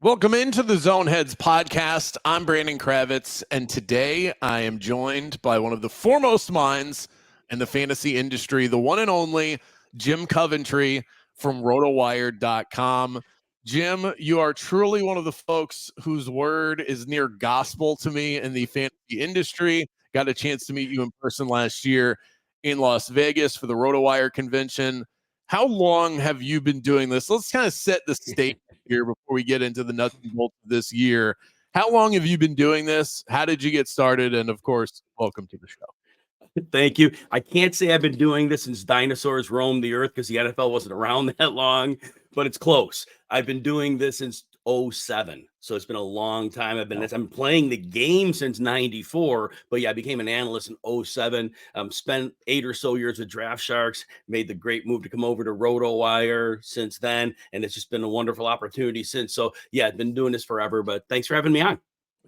Welcome into the Zone Heads podcast. I'm Brandon Kravitz, and today I am joined by one of the foremost minds in the fantasy industry, the one and only Jim Coventry from rotowire.com. Jim, you are truly one of the folks whose word is near gospel to me in the fantasy industry. Got a chance to meet you in person last year in Las Vegas for the RotoWire convention. How long have you been doing this? Let's kind of set the stage here before we get into the nuts and bolts of this year. How long have you been doing this? How did you get started? And of course, welcome to the show. Thank you. I can't say I've been doing this since dinosaurs roamed the earth because the NFL wasn't around that long, but it's close. I've been doing this since 07. So it's been a long time. I'm playing the game since 94, but yeah, I became an analyst in 07. Spent 8 or so years with Draft Sharks, made the great move to come over to RotoWire since then. And it's just been a wonderful opportunity since. So yeah, I've been doing this forever, but thanks for having me on.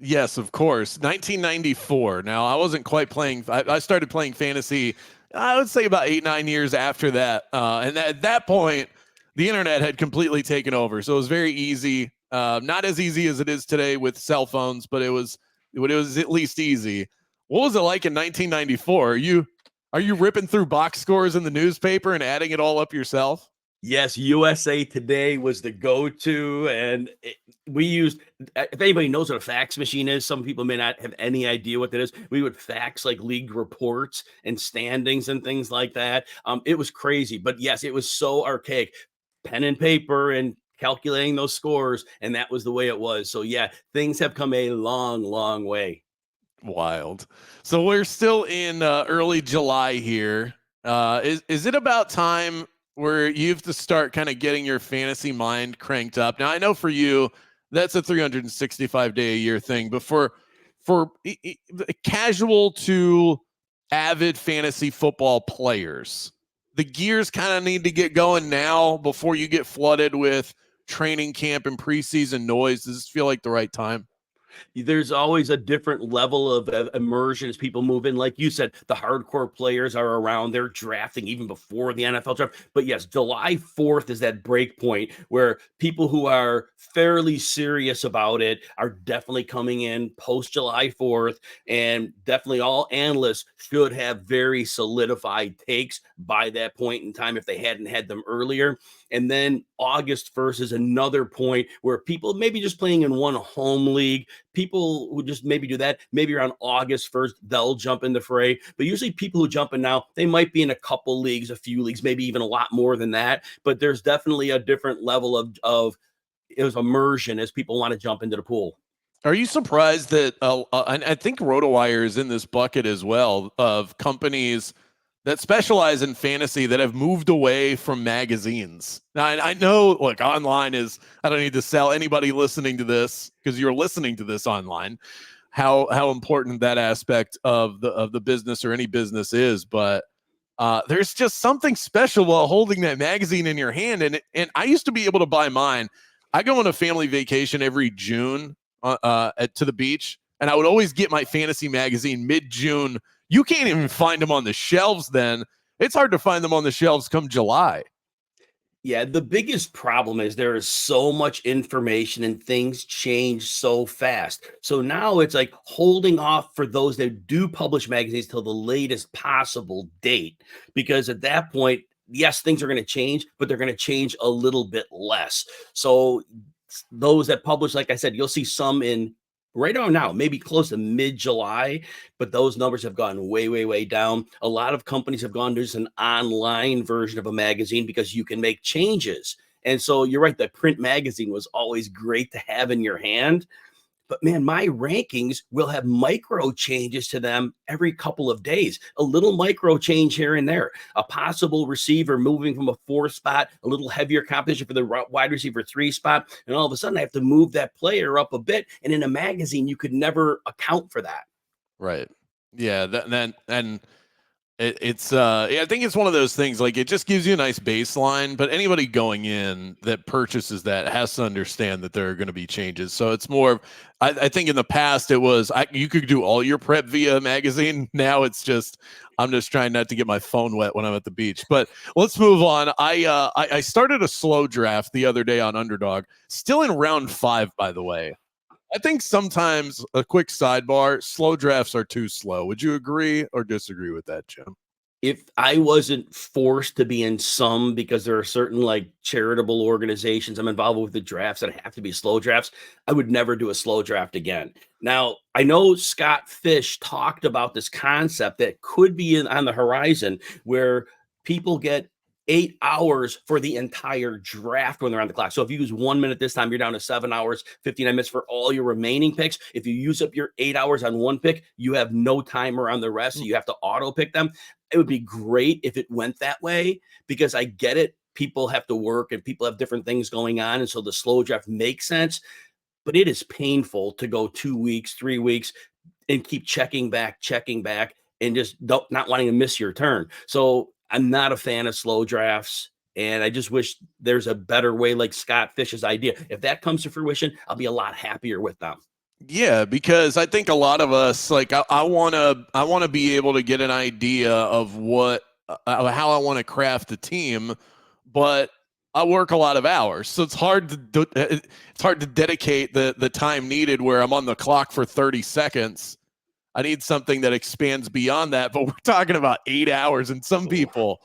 Yes, of course. 1994. Now, I wasn't quite playing. I started playing fantasy, I would say about 8-9 years after that. And at that point, the internet had completely taken over. So it was very easy. Not as easy as it is today with cell phones, but it was at least easy. What was it like in 1994? Are you ripping through box scores in the newspaper and adding it all up yourself? Yes, USA Today was the go-to, and we used, if anybody knows what a fax machine is, some people may not have any idea what that is. We would fax like league reports and standings and things like that. It was crazy, but yes, it was so archaic. Pen and paper and calculating those scores, and that was the way it was. So yeah, things have come a long, long way. Wild. So we're still in early July here. Is it about time where you have to start kind of getting your fantasy mind cranked up? Now, I know for you, that's a 365-day-a-year thing, but for casual to avid fantasy football players, the gears kind of need to get going now before you get flooded with training camp and preseason noise. Does this feel like the right time? There's always a different level of immersion as people move in. Like you said, the hardcore players are around. They're drafting even before the NFL draft. But yes, July 4th is that break point where people who are fairly serious about it are definitely coming in post July 4th. And definitely all analysts should have very solidified takes by that point in time if they hadn't had them earlier. And then August 1st is another point where people maybe just playing in one home league, people who just maybe do that, maybe around August 1st, they'll jump in the fray. But usually people who jump in now, they might be in a couple leagues, a few leagues, maybe even a lot more than that. But there's definitely a different level of immersion as people want to jump into the pool. Are you surprised that I think RotoWire is in this bucket as well of companies that specialize in fantasy that have moved away from magazines? Now, I know, look, online is, I don't need to sell anybody listening to this because you're listening to this online, how important that aspect of the business or any business is. But there's just something special while holding that magazine in your hand. And I used to be able to buy mine. I go on a family vacation every June to the beach, and I would always get my fantasy magazine mid-June. You can't even find them on the shelves then. It's hard to find them on the shelves come July. Yeah, the biggest problem is there is so much information and things change so fast. So now it's like holding off for those that do publish magazines till the latest possible date, because at that point, yes, things are going to change, but they're going to change a little bit less. So those that publish, like I said, you'll see some in right on now, maybe close to mid-July, but those numbers have gone way, way, way down. A lot of companies have gone to just an online version of a magazine because you can make changes. And so you're right, the print magazine was always great to have in your hand. But man, my rankings will have micro changes to them every couple of days. A little micro change here and there. A possible receiver moving from a 4 spot, a little heavier competition for the wide receiver 3 spot. And all of a sudden I have to move that player up a bit. And in a magazine, you could never account for that. Right. Yeah. And I think it's one of those things, like, it just gives you a nice baseline, but anybody going in that purchases that has to understand that there are going to be changes. So it's more of, I think in the past it was, you could do all your prep via a magazine. Now it's just, I'm just trying not to get my phone wet when I'm at the beach. But let's move on. I started a slow draft the other day on Underdog, still in round 5, by the way. I think sometimes, a quick sidebar, slow drafts are too slow. Would you agree or disagree with that, Jim? If I wasn't forced to be in some, because there are certain like charitable organizations I'm involved with the drafts that have to be slow drafts, I would never do a slow draft again. Now, I know Scott Fish talked about this concept that could be on the horizon where people get 8 hours for the entire draft when they're on the clock. So if you use 1 minute this time, you're down to 7 hours, 59 minutes for all your remaining picks. If you use up your 8 hours on one pick, you have no timer on the rest. So you have to auto pick them. It would be great if it went that way, because I get it. People have to work and people have different things going on. And so the slow draft makes sense, but it is painful to go 2 weeks, 3 weeks and keep checking back, and just not wanting to miss your turn. So I'm not a fan of slow drafts. And I just wish there's a better way, like Scott Fish's idea. If that comes to fruition, I'll be a lot happier with them. Yeah, because I think a lot of us, like, I want to be able to get an idea of what how I want to craft a team, but I work a lot of hours, so it's hard to dedicate the time needed where I'm on the clock for 30 seconds. I need something that expands beyond that, but we're talking about 8 hours, and some people,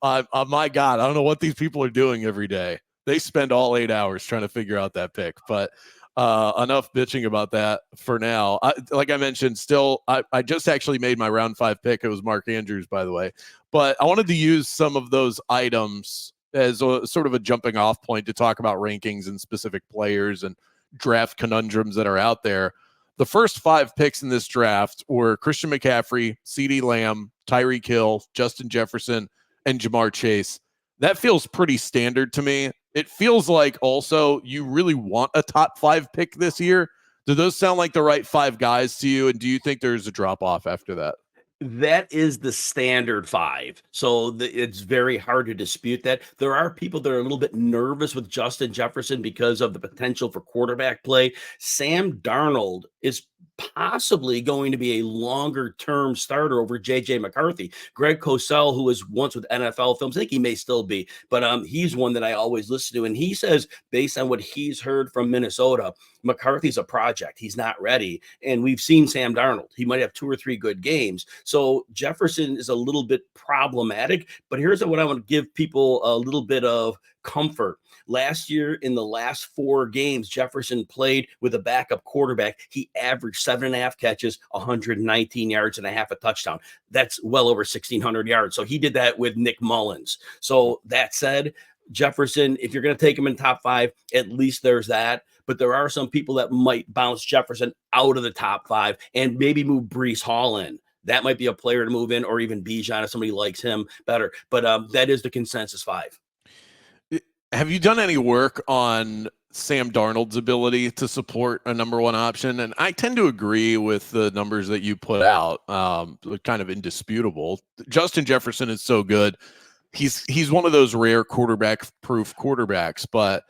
my God, I don't know what these people are doing every day. They spend all 8 hours trying to figure out that pick, but enough bitching about that for now. Like I mentioned, I just actually made my round 5 pick. It was Mark Andrews, by the way, but I wanted to use some of those items as a sort of a jumping off point to talk about rankings and specific players and draft conundrums that are out there. The first 5 picks in this draft were Christian McCaffrey, CeeDee Lamb, Tyreek Hill, Justin Jefferson, and Jamar Chase. That feels pretty standard to me. It feels like also you really want a top 5 pick this year. Do those sound like the right 5 guys to you? And do you think there's a drop off after that? That is the standard 5. So it's very hard to dispute that. There are people that are a little bit nervous with Justin Jefferson because of the potential for quarterback play. Sam Darnold is possibly going to be a longer term starter over JJ McCarthy. Greg Cosell, who was once with NFL Films, I think he may still be, but he's one that I always listen to. And he says, based on what he's heard from Minnesota, McCarthy's a project. He's not ready. And we've seen Sam Darnold. He might have 2 or 3 good games. So Jefferson is a little bit problematic. But here's what I want to give people a little bit of comfort. Last year, in the last 4 games, Jefferson played with a backup quarterback. He averaged 7.5 catches, 119 yards, and a half a touchdown. That's well over 1,600 yards. So he did that with Nick Mullins. So that said, Jefferson, if you're going to take him in top 5, at least there's that. But there are some people that might bounce Jefferson out of the top 5 and maybe move Breece Hall in. That might be a player to move in, or even Bijan if somebody likes him better. But that is the consensus 5. Have you done any work on Sam Darnold's ability to support a number 1 option? And I tend to agree with the numbers that you put out. Kind of indisputable. Justin Jefferson is so good. He's one of those rare quarterback-proof quarterbacks, but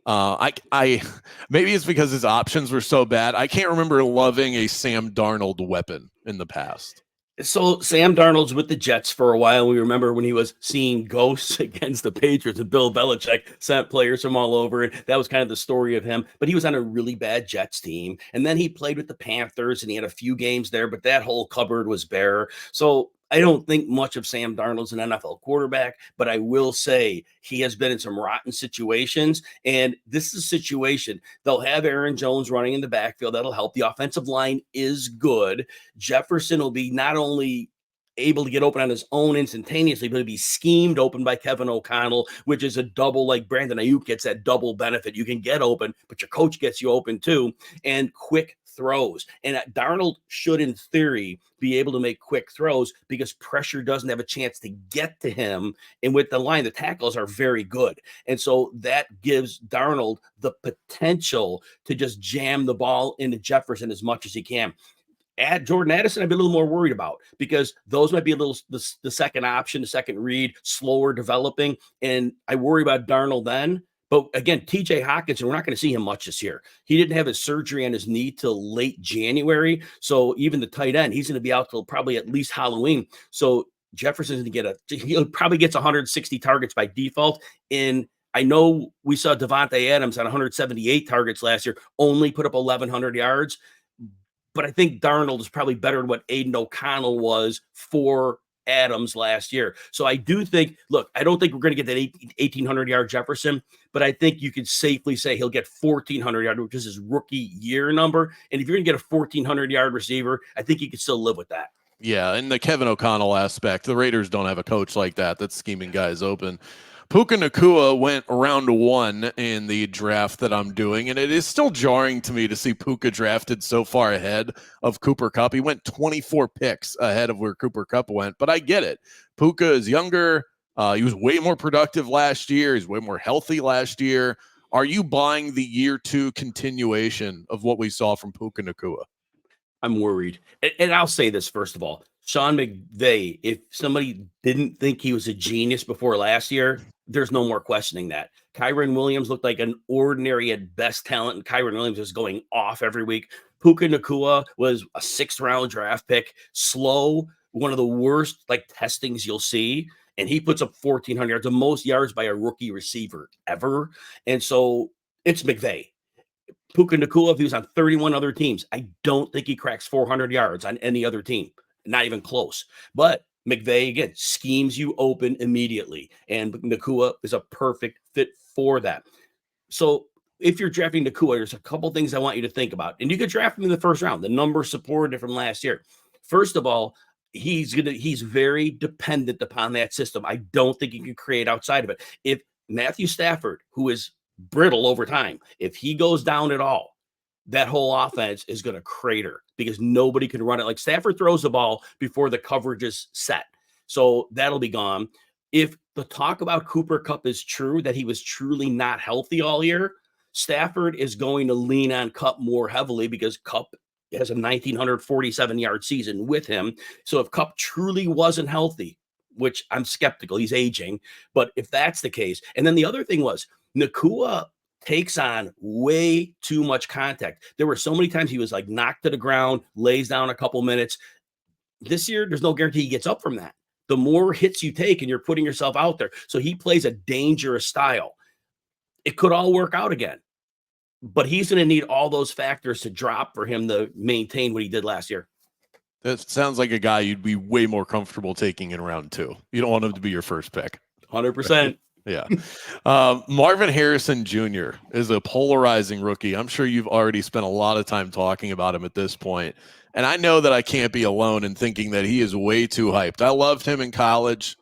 I maybe it's because his options were so bad. I can't remember loving a Sam Darnold weapon in the past. So Sam Darnold's with the Jets for a while. We remember when he was seeing ghosts against the Patriots, and Bill Belichick sent players from all over. And that was kind of the story of him. But he was on a really bad Jets team. And then he played with the Panthers, and he had a few games there, but that whole cupboard was bare. So I don't think much of Sam Darnold's an NFL quarterback, but I will say he has been in some rotten situations. And this is a situation they'll have Aaron Jones running in the backfield. That'll help. The offensive line is good. Jefferson will be not only able to get open on his own instantaneously, but he'll be schemed open by Kevin O'Connell, which is a double, like Brandon Ayuk gets that double benefit. You can get open, but your coach gets you open too, and quick throws. And Darnold should, in theory, be able to make quick throws because pressure doesn't have a chance to get to him. And with the line, the tackles are very good. And so that gives Darnold the potential to just jam the ball into Jefferson as much as he can. At Jordan Addison, I'd be a little more worried about because those might be a little the second option, the second read, slower developing. And I worry about Darnold then. But again, TJ Hawkinson, we're not going to see him much this year. He didn't have his surgery on his knee till late January. So even the tight end, he's going to be out till probably at least Halloween. So Jefferson's going to he probably gets 160 targets by default. And I know we saw Devontae Adams on 178 targets last year, only put up 1,100 yards. But I think Darnold is probably better than what Aiden O'Connell was for Adams last year. So I do think, look, I don't think we're going to get that 1,800-yard Jefferson, but I think you could safely say he'll get 1,400 yards, which is his rookie year number. And if you're going to get a 1,400-yard receiver, I think you could still live with that. Yeah, and the Kevin O'Connell aspect, the Raiders don't have a coach like that that's scheming guys open. Puka Nacua went round 1 in the draft that I'm doing, and it is still jarring to me to see Puka drafted so far ahead of Cooper Kupp. He went 24 picks ahead of where Cooper Kupp went, but I get it. Puka is younger. He was way more productive last year. He's way more healthy last year. Are you buying the year 2 continuation of what we saw from Puka Nacua? I'm worried. And I'll say this, first of all, Sean McVay, if somebody didn't think he was a genius before last year, there's no more questioning that. Kyron Williams looked like an ordinary at best talent, and Kyron Williams was going off every week. Puka Nacua was a 6th-round draft pick, slow, one of the worst testings you'll see. And he puts up 1,400 yards, the most yards by a rookie receiver ever. And so it's McVay. Puka Nacua, if he was on 31 other teams, I don't think he cracks 400 yards on any other team. Not even close. But McVay, again, schemes you open immediately. And Nacua is a perfect fit for that. So if you're drafting Nacua, there's a couple things I want you to think about. And you could draft him in the first round. The numbers supported it from last year. First of all, he's very dependent upon that system. I don't think he can create outside of it. If Matthew Stafford, who is brittle over time, if he goes down at all, that whole offense is going to crater because nobody can run it. Like Stafford throws the ball before the coverage is set. So that'll be gone. If the talk about Cooper Kupp is true, that he was truly not healthy all year, Stafford is going to lean on Kupp more heavily because Kupp has a 1,947-yard season with him. So if Kupp truly wasn't healthy, which I'm skeptical, he's aging, but if that's the case, and then the other thing was, Nacua takes on way too much contact. There were so many times he was knocked to the ground, lays down a couple minutes. This year, there's no guarantee he gets up from that. The more hits you take and you're putting yourself out there. So he plays a dangerous style. It could all work out again, but he's going to need all those factors to drop for him to maintain what he did last year. That sounds like a guy you'd be way more comfortable taking in round 2. You don't want him to be your first pick. 100%. Yeah. Marvin Harrison Jr. is a polarizing rookie. I'm sure you've already spent a lot of time talking about him at this point. And I know that I can't be alone in thinking that he is way too hyped. I loved him in college,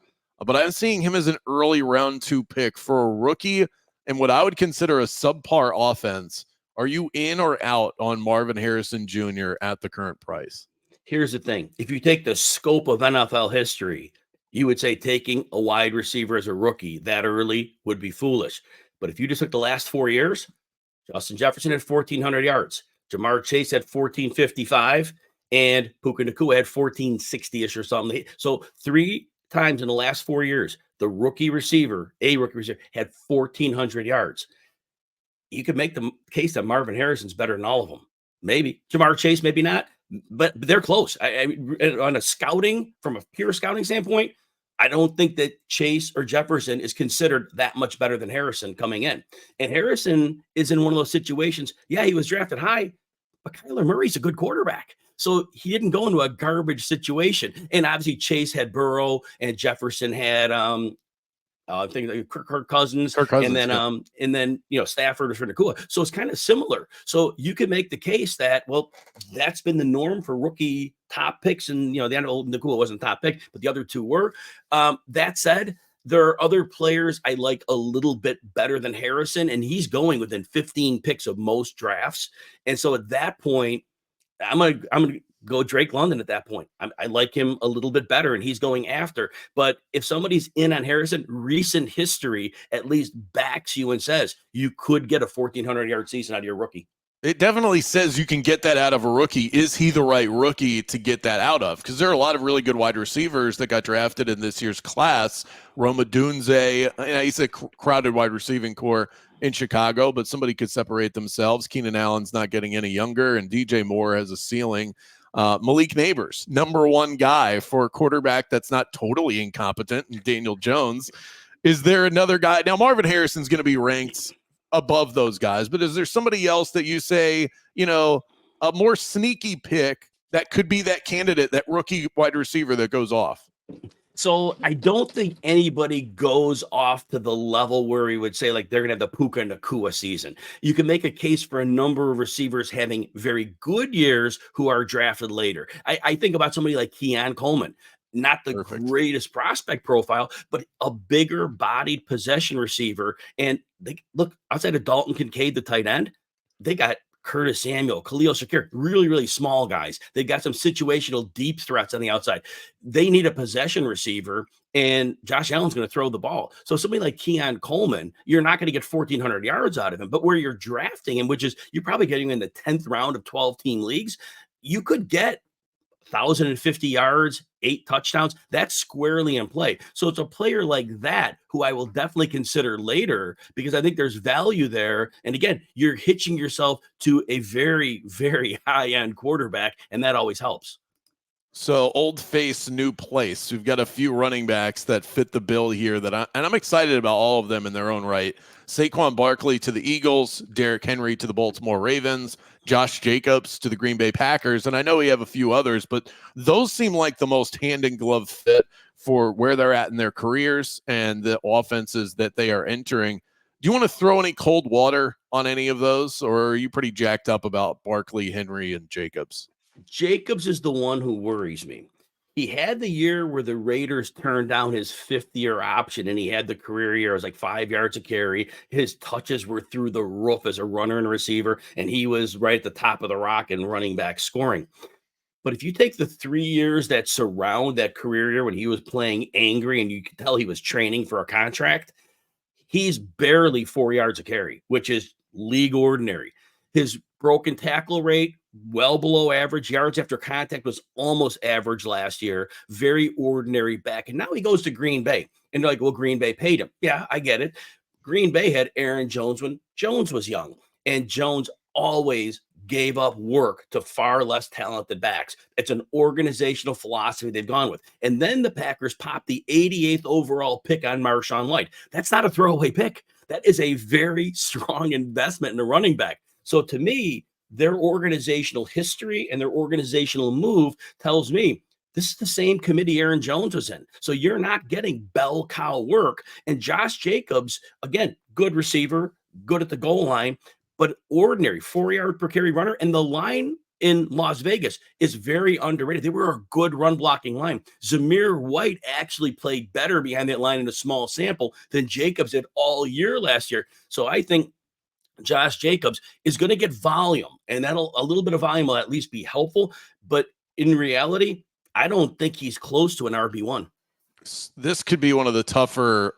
but I'm seeing him as an early round 2 pick for a rookie and what I would consider a subpar offense. Are you in or out on Marvin Harrison Jr. at the current price? Here's the thing. If you take the scope of NFL history, you would say taking a wide receiver as a rookie that early would be foolish. But if you just took the last 4 years, Justin Jefferson had 1,400 yards. Jamar Chase had 1,455, and Puka Nacua had 1,460-ish or something. So 3 times in the last 4 years, the rookie receiver had 1,400 yards. You could make the case that Marvin Harrison's better than all of them. Maybe. Jamar Chase, maybe not. But they're close. On a scouting, from a pure scouting standpoint, I don't think that Chase or Jefferson is considered that much better than Harrison coming in. And Harrison is in one of those situations. Yeah, he was drafted high, but Kyler Murray's a good quarterback. So he didn't go into a garbage situation. And obviously Chase had Burrow and Jefferson had I think Kirk Cousins, and then Stafford was for Nacua. So it's kind of similar. So you could make the case that, well, that's been the norm for rookie top picks, and the end of Nacua wasn't top pick, but the other 2 were. That said, there are other players I like a little bit better than Harrison, and he's going within 15 picks of most drafts. And so at that point, I'm gonna go Drake London at that point. I like him a little bit better, and he's going after. But if somebody's in on Harrison, recent history at least backs you and says you could get a 1,400-yard season out of your rookie. It definitely says you can get that out of a rookie. Is he the right rookie to get that out of? Because there are a lot of really good wide receivers that got drafted in this year's class. Roma Dunze, he's a crowded wide receiving core in Chicago, but somebody could separate themselves. Keenan Allen's not getting any younger, and DJ Moore has a ceiling. Malik Neighbors, number one guy for a quarterback that's not totally incompetent, and Daniel Jones. Is there another guy? Now, Marvin Harrison's going to be ranked above those guys, but is there somebody else that you say, a more sneaky pick that could be that candidate, that rookie wide receiver that goes off? So I don't think anybody goes off to the level where we would say like they're going to have the Puka Nacua season. You can make a case for a number of receivers having very good years who are drafted later. I think about somebody like Keon Coleman. Not the greatest prospect profile, but a bigger bodied possession receiver. And look, outside of Dalton Kincaid, the tight end, they got Curtis Samuel, Khalil Shakir, really, really small guys. They got some situational deep threats on the outside. They need a possession receiver, and Josh Allen's going to throw the ball. So somebody like Keon Coleman, you're not going to get 1,400 yards out of him. But where you're drafting him, which is you're probably getting in the 10th round of 12-team leagues, you could get 1,050 yards, 8 touchdowns. That's squarely in play. So it's a player like that who I will definitely consider later because I think there's value there. And again, you're hitching yourself to a very, very high-end quarterback, and that always helps. So old face, new place. We've got a few running backs that fit the bill here and I'm excited about all of them in their own right. Saquon Barkley to the Eagles, Derrick Henry to the Baltimore Ravens, Josh Jacobs to the Green Bay Packers. And I know we have a few others, but those seem like the most hand in glove fit for where they're at in their careers and the offenses that they are entering. Do you want to throw any cold water on any of those, or are you pretty jacked up about Barkley, Henry, and Jacobs? Jacobs is the one who worries me. He had the year where the Raiders turned down his 5th-year option, and he had the career year. It was like 5 yards a carry. His touches were through the roof as a runner and receiver, and he was right at the top of the rock in running back scoring. But if you take the 3 years that surround that career year when he was playing angry and you could tell he was training for a contract, he's barely 4 yards a carry, which is league ordinary. His broken tackle rate, well below average. Yards after contact was almost average last year. Very ordinary back. And now he goes to Green Bay. And they're like, well, Green Bay paid him. Yeah, I get it. Green Bay had Aaron Jones when Jones was young. And Jones always gave up work to far less talented backs. It's an organizational philosophy they've gone with. And then the Packers popped the 88th overall pick on Marshawn White. That's not a throwaway pick. That is a very strong investment in a running back. So to me, their organizational history and their organizational move tells me this is the same committee Aaron Jones was in. So you're not getting bell cow work. And Josh Jacobs, again, good receiver, good at the goal line, but ordinary 4 yard per carry runner. And the line in Las Vegas is very underrated. They were a good run blocking line. Zamir White actually played better behind that line in a small sample than Jacobs did all year last year. So I think Josh Jacobs is going to get volume, and a little bit of volume will at least be helpful. But in reality, I don't think he's close to an RB1. This could be one of the tougher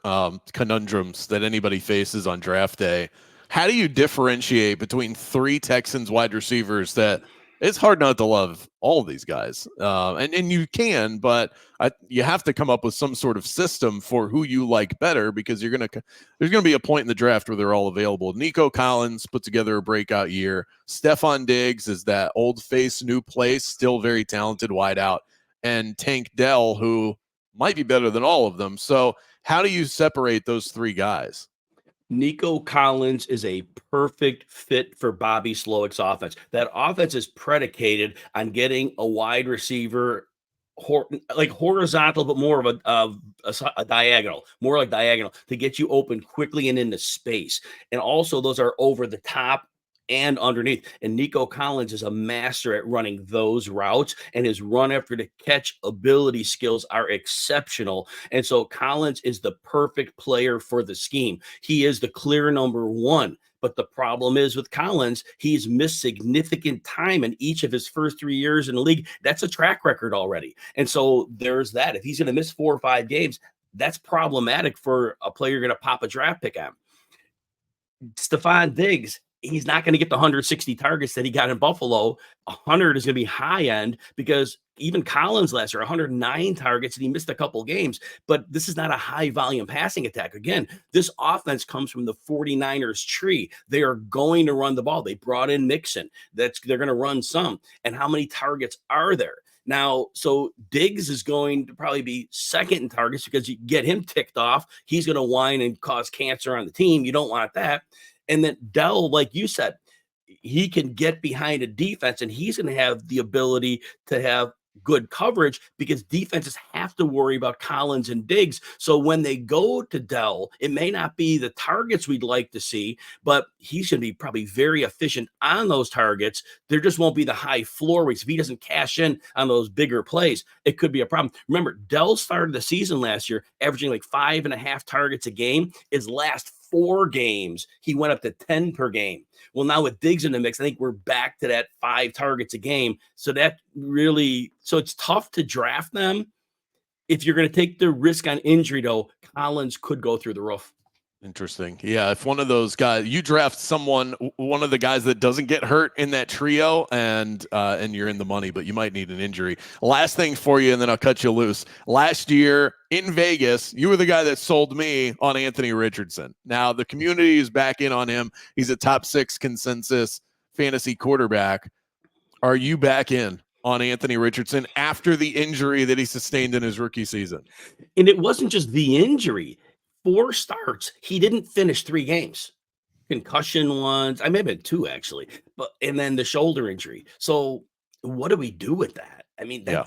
conundrums that anybody faces on draft day. How do you differentiate between 3 Texans wide receivers that it's hard not to love all of these guys? And you can, but you have to come up with some sort of system for who you like better because there's going to be a point in the draft where they're all available. Nico Collins put together a breakout year. Stephon Diggs is that old face, new place, still very talented wideout. And Tank Dell, who might be better than all of them. So how do you separate those 3 guys? Nico Collins is a perfect fit for Bobby Slowick's offense. That offense is predicated on getting a wide receiver like horizontal, but more of a diagonal, more like diagonal to get you open quickly and into space. And also those are over the top and underneath. And Nico Collins is a master at running those routes, and his run after the catch ability skills are exceptional. And so Collins is the perfect player for the scheme. He is the clear number 1. But the problem is with Collins, he's missed significant time in each of his first 3 years in the league. That's a track record already. And so there's that. If he's going to miss 4 or 5 games, that's problematic for a player going to pop a draft pick on. Stephon Diggs he's not going to get the 160 targets that he got in Buffalo. 100 is going to be high end because even Collins last year, 109 targets, and he missed a couple games. But this is not a high volume passing attack. Again, this offense comes from the 49ers tree. They are going to run the ball. They brought in Mixon. They're going to run some. And how many targets are there? Now, so Diggs is going to probably be second in targets because you get him ticked off. He's going to whine and cause cancer on the team. You don't want that. And then Dell, like you said, he can get behind a defense and he's going to have the ability to have good coverage because defenses have to worry about Collins and Diggs. So when they go to Dell, it may not be the targets we'd like to see, but he's going to be probably very efficient on those targets. There just won't be the high floor rates. If he doesn't cash in on those bigger plays, it could be a problem. Remember, Dell started the season last year averaging like 5.5 targets a game. His last 4 games, he went up to 10 per game. Well, now with Diggs in the mix, I think we're back to that 5 targets a game. So it's tough to draft them. If you're going to take the risk on injury, though, Collins could go through the roof. Interesting. Yeah, if one of those guys, you draft one of the guys that doesn't get hurt in that trio, and you're in the money, but you might need an injury. Last thing for you, and then I'll cut you loose. Last year in Vegas, you were the guy that sold me on Anthony Richardson. Now the community is back in on him. He's a top 6 consensus fantasy quarterback. Are you back in on Anthony Richardson after the injury that he sustained in his rookie season? And it wasn't just the injury. 4 starts. He didn't finish 3 games. Concussion ones. I may have been 2 actually, and then the shoulder injury. So what do we do with that? I mean, that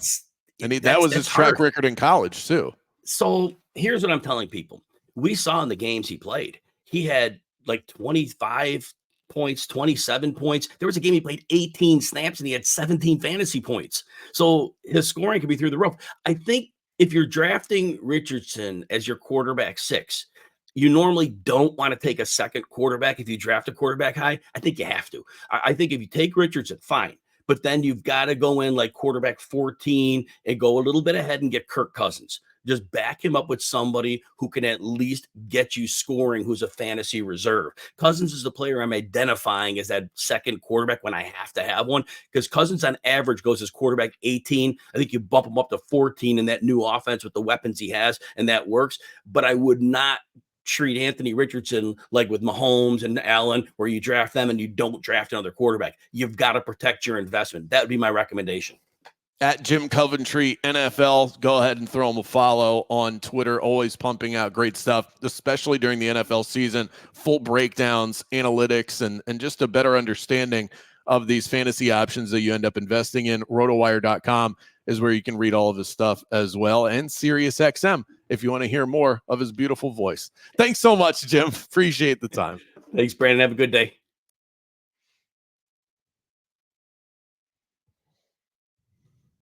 was his track record in college too. So here's what I'm telling people. We saw in the games he played, he had like 25 points, 27 points. There was a game he played 18 snaps and he had 17 fantasy points. So his scoring could be through the roof. I think if you're drafting Richardson as your quarterback 6, you normally don't want to take a second quarterback if you draft a quarterback high. I think you have to. I think if you take Richardson, fine. But then you've got to go in like quarterback 14 and go a little bit ahead and get Kirk Cousins. Just back him up with somebody who can at least get you scoring, who's a fantasy reserve. Cousins is the player I'm identifying as that second quarterback when I have to have one, because Cousins on average goes as quarterback 18. I think you bump him up to 14 in that new offense with the weapons he has, and that works. But I would not treat Anthony Richardson like with Mahomes and Allen, where you draft them and you don't draft another quarterback. You've got to protect your investment. That would be my recommendation. At Jim Coventry NFL, go ahead and throw him a follow on Twitter. Always pumping out great stuff, especially during the NFL season. Full breakdowns, analytics, and just a better understanding of these fantasy options that you end up investing in. Rotowire.com is where you can read all of his stuff as well, and SiriusXM if you want to hear more of his beautiful voice. Thanks so much, Jim. Appreciate the time. Thanks, Brandon. Have a good day.